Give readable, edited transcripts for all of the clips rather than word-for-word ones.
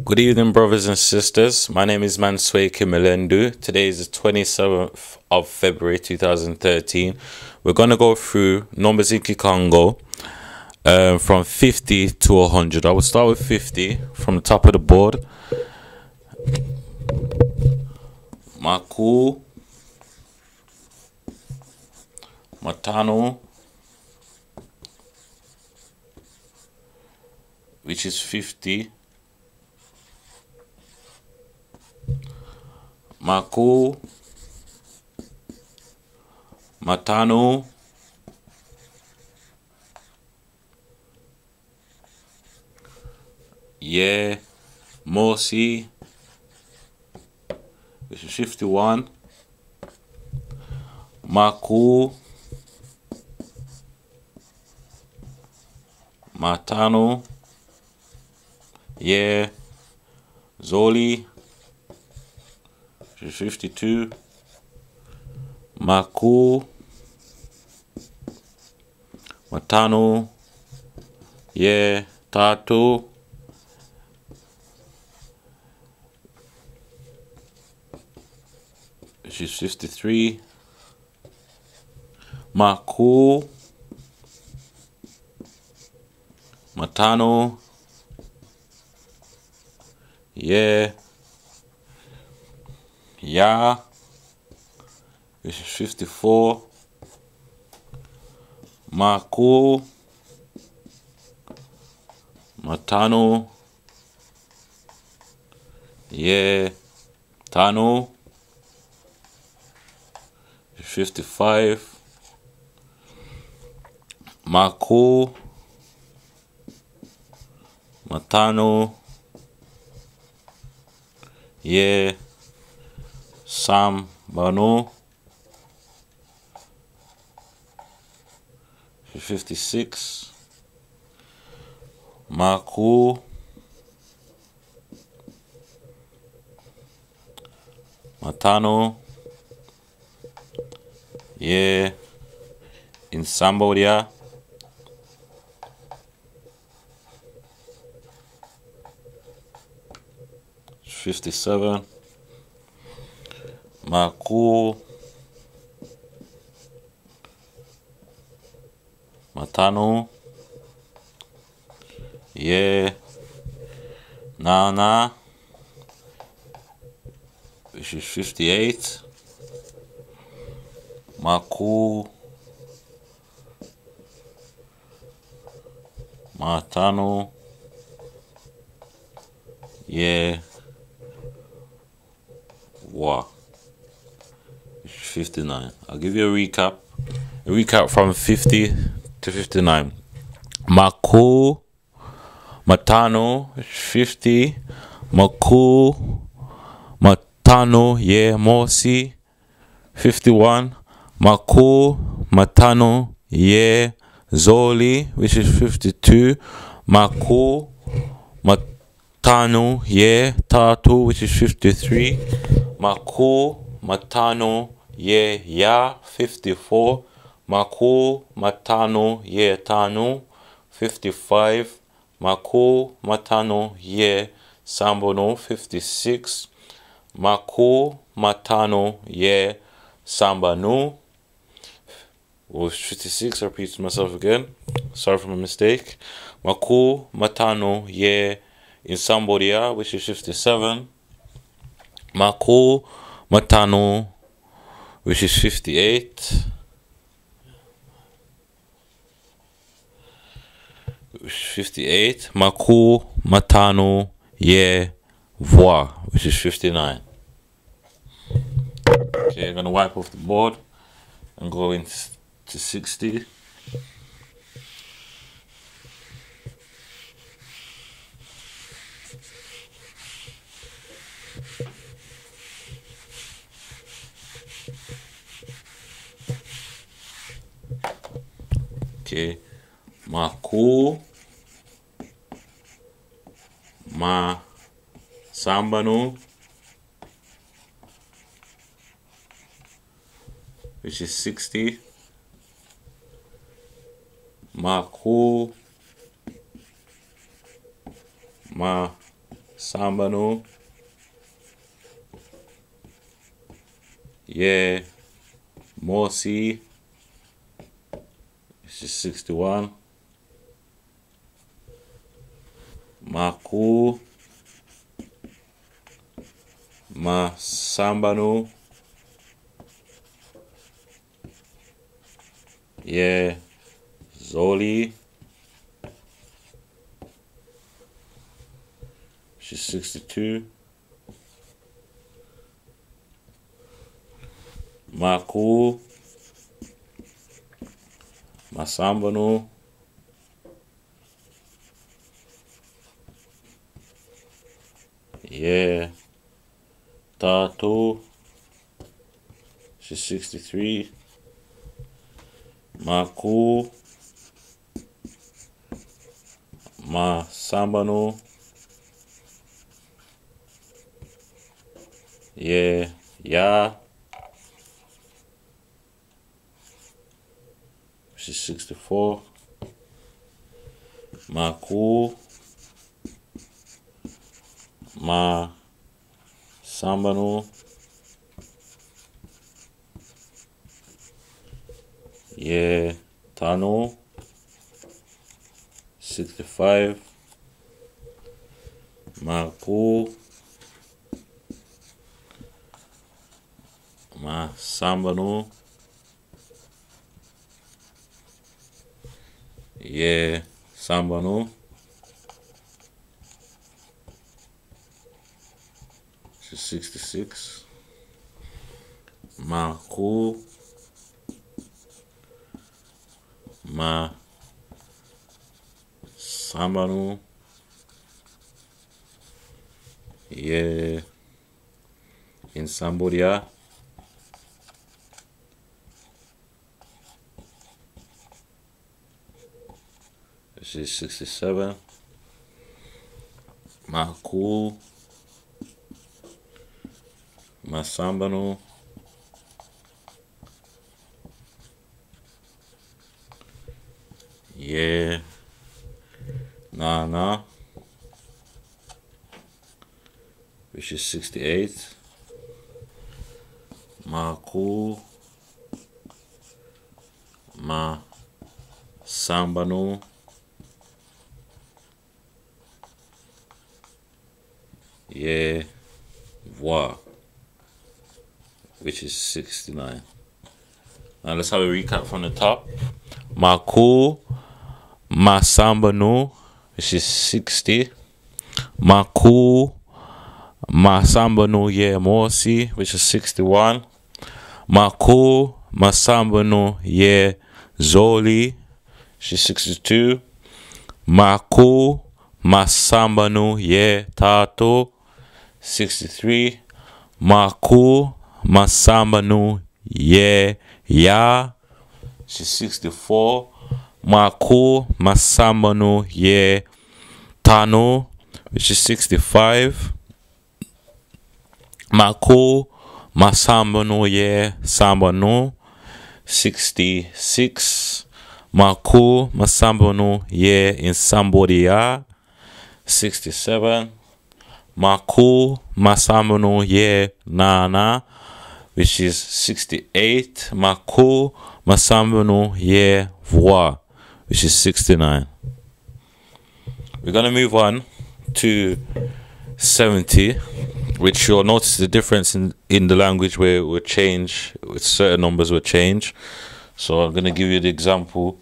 Good evening, brothers and sisters. My name is MANSUEKI. Today is the 27th of February 2013. We're going to go through numbers in Kikongo from 50 to 100. I will start with 50 from the top of the board. Maku, Matano, which is 50. Maku, Matano, yeah, Mosi, which is 51. Maku, Matano, yeah, Zoli, 52. Maku, Matano, yeah, Tato, which is 53. Maku, Matano, yeah, Ya, which is 54. Maku, Matano, yeah, Tano, 55. Maku, Matano, yeah, Bano, 56. Maku, Matano, yeah, in Sambodia, 57. Maku, Matano, yeah, Nana, which is 58. Maku, Matano, yeah, Wa, which is 59. I'll give you a recap from 50 to 59. Maku, Matano, 50. Maku, Matano, yeah, Mosi, 51. Maku, Matano, yeah, Zoli, which is 52. Maku, Matano, yeah, Tatu, which is 53. Maku, Matano, yeah, Ya, 54. Maku, Matano, yeah, Tanu, 55. Maku, Matano, yeah, Sambono, 56. Maku, Matano, yeah, Sambanu, was 56. I repeat myself again. Sorry for my mistake. Maku, Matano, yeah, in Sambodia, which is 57. Maku, Matano, which is 58. Which is 58. Maku, Matano, yeah, Voix, which is 59. Okay, I'm gonna wipe off the board and go into 60. Okay, Maku, Ma, Sambanu, which is 60. Maku, Ma, Sambanu, yeah, Morsi, which is 61, Maku, Masambanu, yeah, Zoli, which is 62, Maku, Masambanu, yeah, Tatu, which is 63, Maku, Masambanu, yeah, Ya, which is 64, Maku, Masambanu, yeah, Tanu, 65, Maku, Masambanu, yeah, Sambanu, 66, Maku, Masambanu, yeah, in Sambodia, which is 67, Maku, Masambanu, yeah, Nana, which is 68, Maku, Masambanu, yeah, Voix, which is 69. Now let's have a recap from the top. Maku, Masambanu, which is 60. Maku, Masambanu, yeah, Morsi, which is 61. Maku, Masambanu, yeah, Zoli, which is 62. Maku, Masambanu, yeah, Tato, 63. Maku, Masambanu, yeah, Ya, which is 64. Maku, Masambanu, yeah, Tano, which is 65. Maku, Masambanu, yeah, Sambanu, 66. Maku, Masambanu, yeah, in Sambodia, 67. Maku, Masambanu, yeah, Nana, which is 68. Maku, Masambanu, yeah, Voix, which is 69. We're going to move on to 70, which you'll notice the difference in the language where it would change, with certain numbers would change. So I'm going to give you the example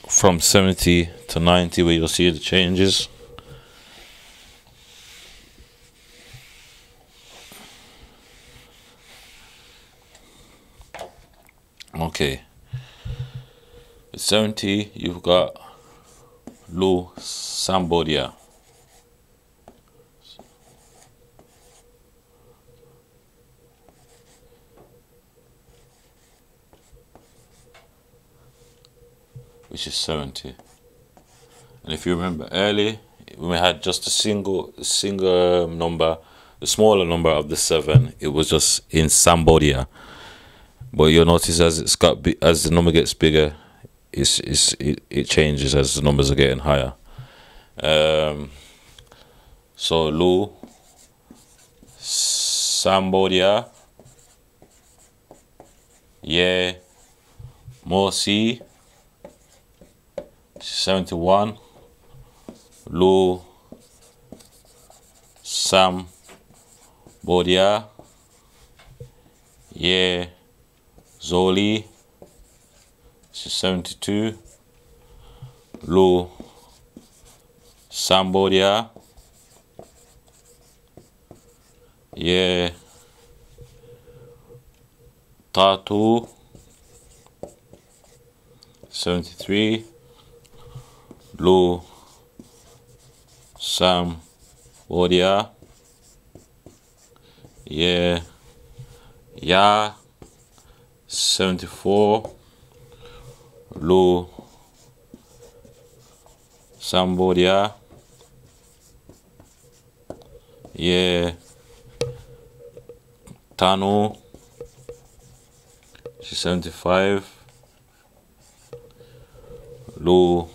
from 70 to 90 where you'll see the changes. Okay, at 70 you've got Lu Sambodia. Which is 70. And if you remember earlier, when we had just a single number, the smaller number of the 7, it was just in Sambodia. But you'll notice as the number gets bigger, it changes as the numbers are getting higher. So So Lu Sambodia, yeah, Mosi, 71, Lu Sambodia, yeah, Zoli, 72, Lu Sambodia, yeah, Tatu, 73, Lu Sambodia, yeah, Ya, 74, Lu Sambodia, yeah, Tanu, 75, Lu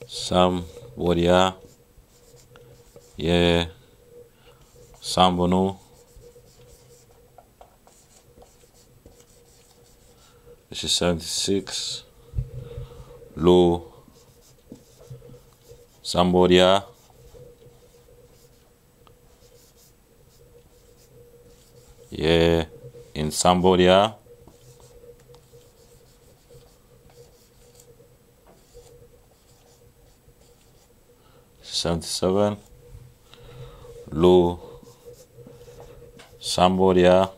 Sambodia, yeah, Sambonu, which is 76, Lu Sambodia, yeah, in Sambodia, '77, Lu Sambodia,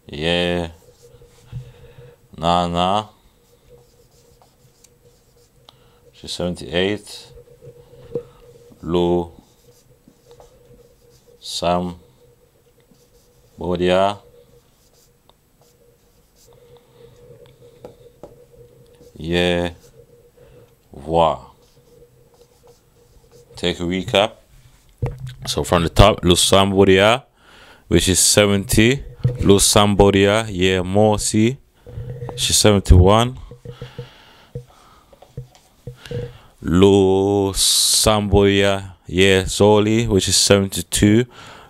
yeah, Nana, she's 78, Lu Sambodia, yeah, Voix. Take a recap. So from the top, Lu Sambodia, which is 70, Lu Sambodia, yeah, Morsi, she's 71, Lu Sambodia, yeah, Zoli, which is 72,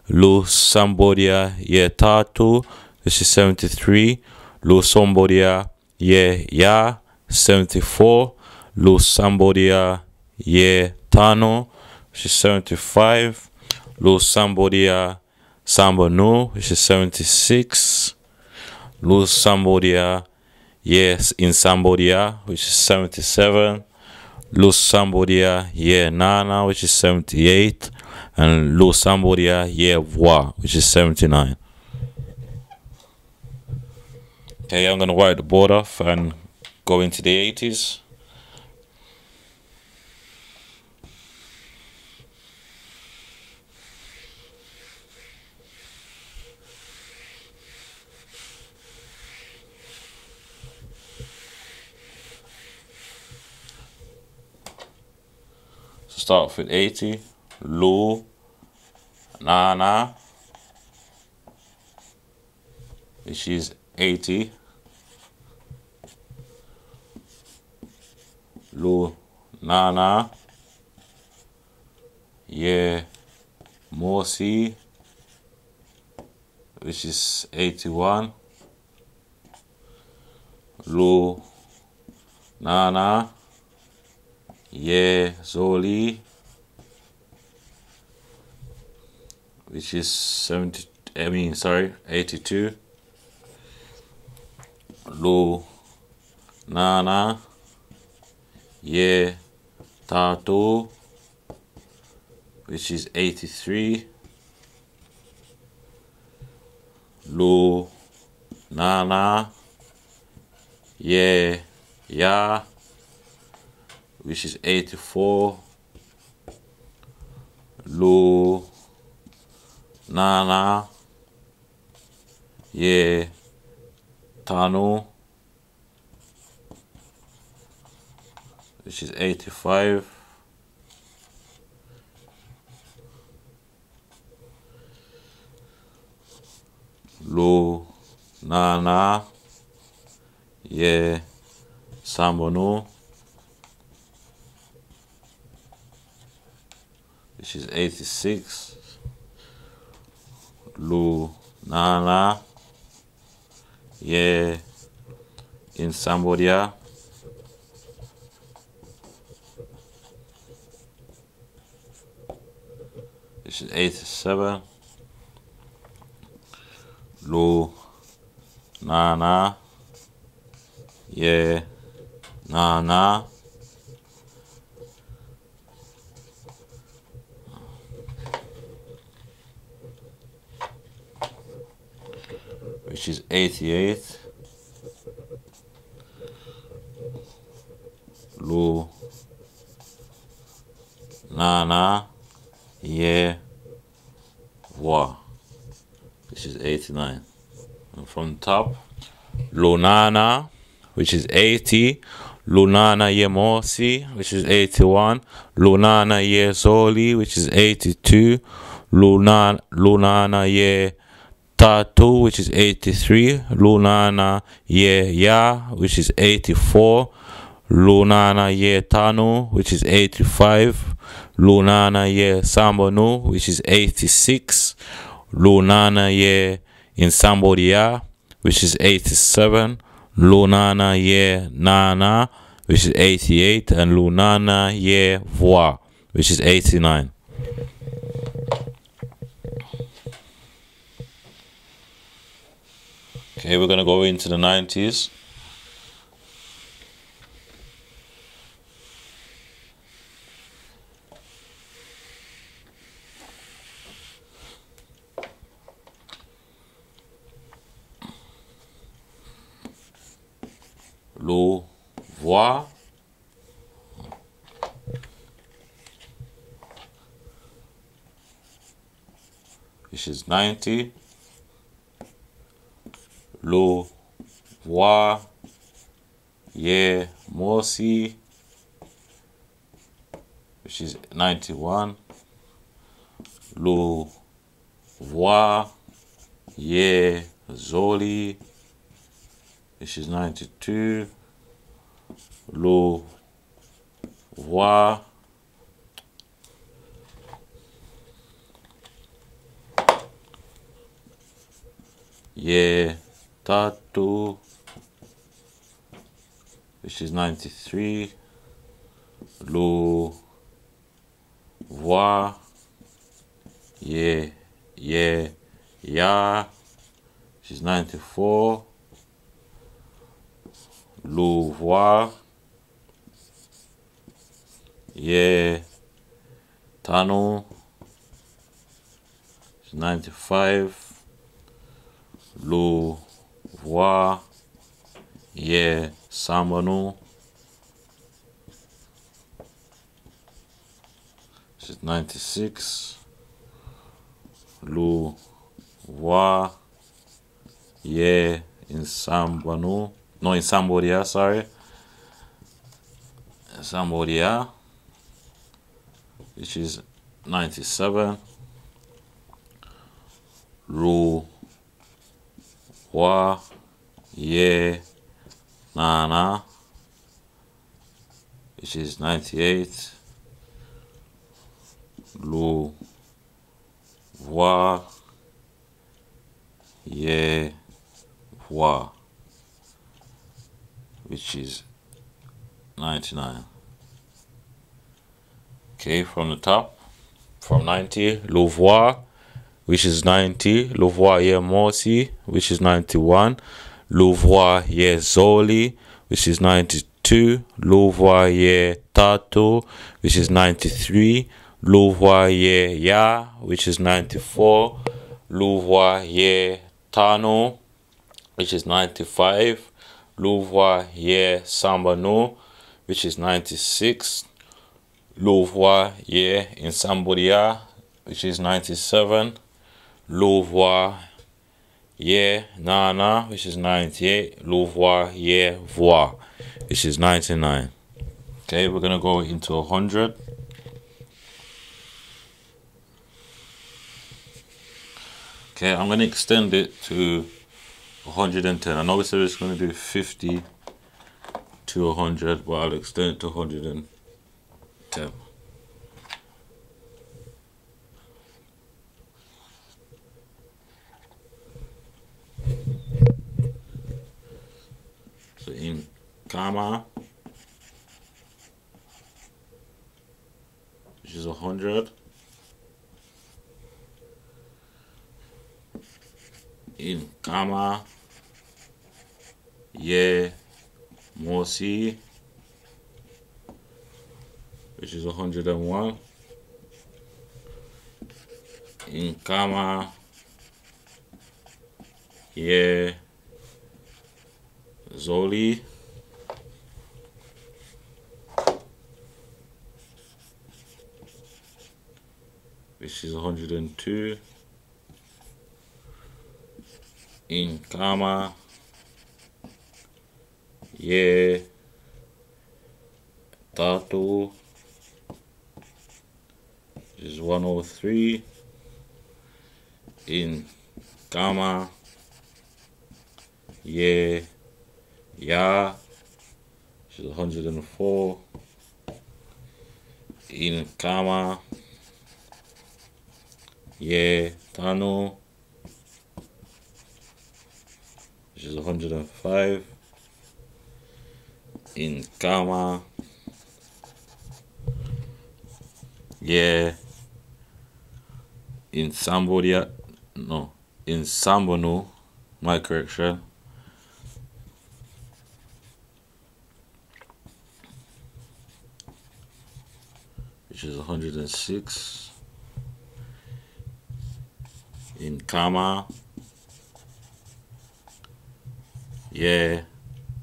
Lu Sambodia, yeah, Tatu, which is 73, Lu Sambodia, yeah, Ya, 74, Lu Sambodia, yeah, Tano, which is 75, Lu Sambodia, Sambonu, which is 76, Lu Sambodia, yes, in Sambodia, which is 77, Lu Sambodia, yeah, Nana, which is 78, and Lu Sambodia, yeah, Voix, which is 79. Okay, I'm gonna wipe the board off and go into the 80s. So start off with 80, Lu, Nana, which is 80, Lu, Nana, yeah, Morsi, which is 81, Lu, Nana, yeah, Zoli, which is 82, Lu, Nana, yeah, Tatu, which is 83, Lu, Nana, yeah, Ya, which is 84, Lu, Nana, yeah, Tanu, which is 85, Lu, Nana, yeah, Sambonu, which is 86. Lunana ye in Cambodia, which is 87. Lunana ye Nana which is 88. Lunana ye Wa, which is 89. And from the top, Lunana, which is 80. Lunana ye Morsi, which is 81. Lunana ye Zoli, which is 82. Lunana ye Tatu, which is 83. Lunana ye Ya, which is 84. Lunana ye Tanu, which is 85. Lunana ye Sambonu, which is 86. Lunana ye in Cambodia, which is 87. Lunana ye Nana, which is 88. And Lunana ye Voa, which is 89. Okay, we're going to go into the 90s. Lo Voix, which is 90. Lo Voix ye Morsi, which is 91. Lo Voix ye Zoli, which is 92. Lo Voix ye Tatu, which is 93. Lo Voix ye Ya, which is 94. Lo Voix ye Tanu, which is 95. Lo Voix ye Sambonu, which is 96. Lo Voix ye in Sambonu, no, in Cambodia, sorry. Cambodia, which is 97. Lo Voix ye Nana, which is 98. Lo Voix ye Voix, which is 99. Okay, from the top, from 90, Lo Voix, which is 90. Lo Voix ye Morsi, which is 91. Lo Voix ye Zoli, which is 92. Lo Voix ye Tatu, which is 93. Lo Voix ye Ya, which is 94. Lo Voix ye Tanu, which is 95. Lo Voix ye Sambanu, which is 96. Lo Voix ye in Cambodia, which is 97. Lo Voix ye Nana, which is 98. Lo Voix ye Voix, which is 99. Okay, we're gonna go into 100. Okay, I'm gonna extend it to 110. I know we said it's gonna do 50 to 100, but I'll extend it to 110. Kama, which is 100. In Kama, Ye Mosi, which is 101. In Kama, Ye Zoli, which is 102. In Kama, Ye Tatu, which is 103. In Kama, Ye Ya, which is 104. In Kama, Ye Tanu, which is 105. In Kama, Ye in Sambodia, no, in Sambonu, my correction, which is 106. In Kama, Ye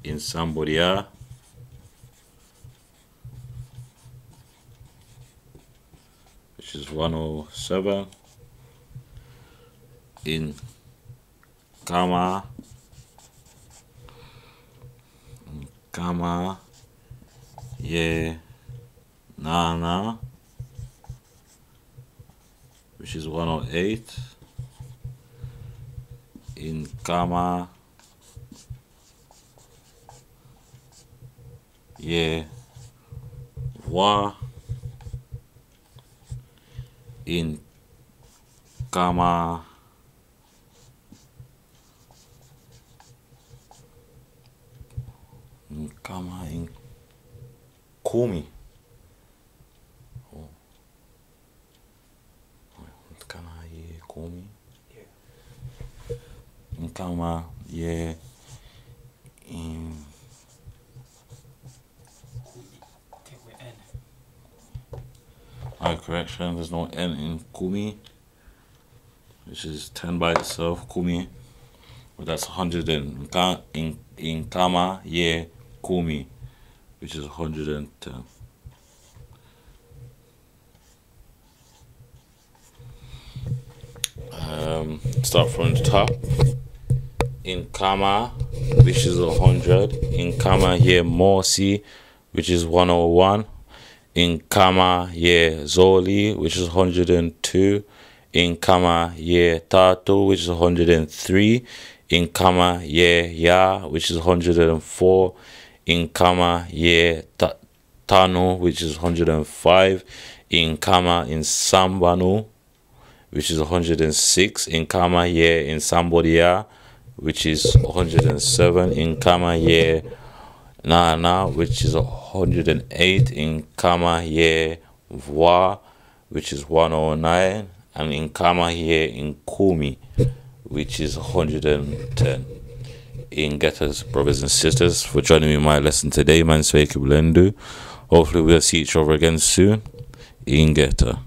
in Sambodia, which is 107. In Kama, Ye Nana, which is 108. In Kama, Ye Wa. In Kama, in Kumi. Oh. Kama Ye Kumi. In Kama Ye in correction, there's no N in Kumi, which is 10 by itself, Kumi. But that's 100 in Kama Ye Kumi, which is 110. Start from the top. In Kama, which is 100. In Kama Ye Mosi, which is 101. In Kama Ye Zoli, which is 102. In Kama Ye Tatu, which is 103. In Kama Ye Ya, which is 104. In Kama Ye Tanu, which is 105. In Kama in Sambanu, which is 106. In Kama Ye in Sambodia, which is 107. In Kama Ye Nana, which is 108. In Kama Ye Vwa, which is 109. And in Kama Ye in Kumi, which is 110. INGETA, brothers and sisters, for joining me in my lesson today. MANSUEKI. Hopefully we'll see each other again soon. INGETA.